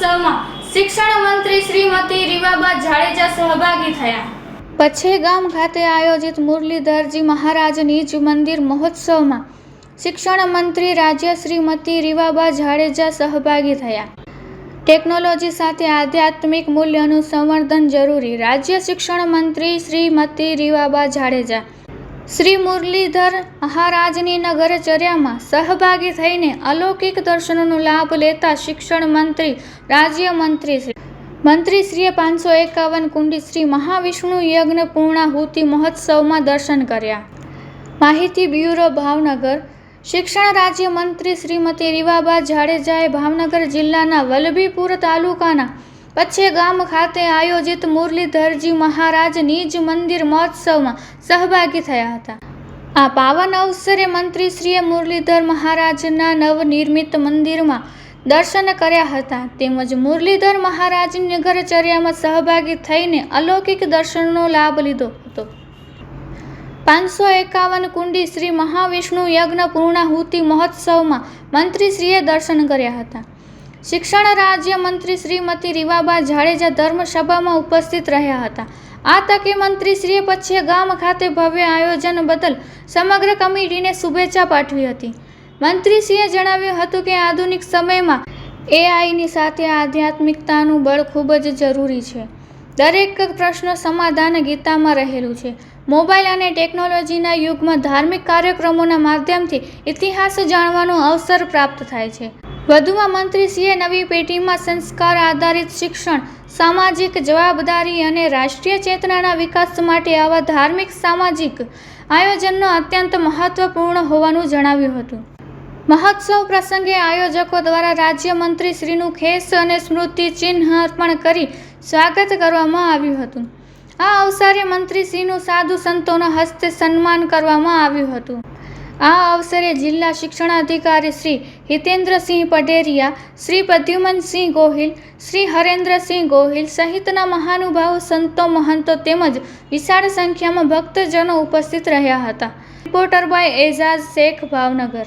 મહોત્સવમાં શિક્ષણ મંત્રી શ્રીમતી રીવાબા જાડેજા સહભાગી થયા। પછેગામ ખાતે આયોજિત મુરલીધરજી મહારાજ નિજ મંદિર મહોત્સવમાં શિક્ષણ મંત્રી રાજ્ય શ્રીમતી રીવાબા જાડેજા સહભાગી થયા। ટેકનોલોજી સાથે આધ્યાત્મિક મૂલ્યોનું સંવર્ધન જરૂરી। રાજ્ય શિક્ષણ મંત્રી શ્રીમતી રીવાબા જાડેજા શ્રી મુરલીધર મહારાજની નગરચર્યામાં સહભાગી થઈને અલૌકિક દર્શનોનો લાભ લેતા શિક્ષણ મંત્રી રાજ્ય મંત્રીશ્રીએ 551 કુંડી શ્રી મહાવિષ્ણુ યજ્ઞ પૂર્ણાહુતિ મહોત્સવમાં દર્શન કર્યા। માહિતી બ્યુરો ભાવનગર। શિક્ષણ રાજ્ય મંત્રી શ્રીમતી રીવાબા જાડેજાએ ભાવનગર જિલ્લાના વલભીપુર તાલુકાના પછેગામ ખાતે આયોજિત મુરલીધરજી મહારાજ નિજ મંદિર મહોત્સવમાં સહભાગી થયા હતા। આ પાવન અવસરે મંત્રીશ્રીએ મુરલીધર મહારાજના નવનિર્મિત મંદિરમાં દર્શન કર્યા હતા તેમજ મુરલીધર મહારાજની નગરચર્યામાં સહભાગી થઈને અલૌકિક દર્શનનો લાભ લીધો હતો। 551 કુંડી શ્રી મહાવિષ્ણુ યજ્ઞ પૂર્ણાહુતિ મહોત્સવમાં મંત્રીશ્રીએ દર્શન કર્યા હતા। શિક્ષણ રાજ્ય મંત્રી શ્રીમતી રીવાબા જાડેજા ધર્મસભામાં ઉપસ્થિત રહ્યા હતા। આ તકે મંત્રીશ્રીએ પછેગામ ખાતે ભવ્ય આયોજન બદલ સમગ્ર કમિટીને શુભેચ્છા પાઠવી હતી। મંત્રીશ્રીએ જણાવ્યું હતું કે આધુનિક સમયમાં એઆઈની સાથે આધ્યાત્મિકતાનું બળ ખૂબ જ જરૂરી છે। દરેક પ્રશ્ન સમાધાન ગીતામાં રહેલું છે। મોબાઈલ અને ટેકનોલોજીના યુગમાં ધાર્મિક કાર્યક્રમોના માધ્યમથી ઇતિહાસ જાણવાનો અવસર પ્રાપ્ત થાય છે। વધુમાં મંત્રીશ્રીએ નવી પેઢીમાં સંસ્કાર આધારિત શિક્ષણ, સામાજિક જવાબદારી અને રાષ્ટ્રીય ચેતનાના વિકાસ માટે આવા ધાર્મિક સામાજિક આયોજનનો અત્યંત મહત્વપૂર્ણ હોવાનું જણાવ્યું હતું। મહોત્સવ પ્રસંગે આયોજકો દ્વારા રાજ્ય મંત્રીશ્રીનું ખેસ અને સ્મૃતિ ચિહ્ન અર્પણ કરી સ્વાગત કરવામાં આવ્યું હતું। આ અવસરે મંત્રીશ્રીનું સાધુ સંતોના હસ્તે સન્માન કરવામાં આવ્યું હતું। આ અવસરે જિલ્લા શિક્ષણાધિકારી શ્રી હિતેન્દ્રસિંહ પઢેરિયા, શ્રી પ્રદ્યુમનસિંહ ગોહિલ, શ્રી હરેન્દ્રસિંહ ગોહિલ સહિતના મહાનુભાવો, સંતો, મહંતો તેમજ વિશાળ સંખ્યામાં ભક્તજનો ઉપસ્થિત રહ્યા હતા। Reporter by Aijaz Shaikh, Bhavnagar.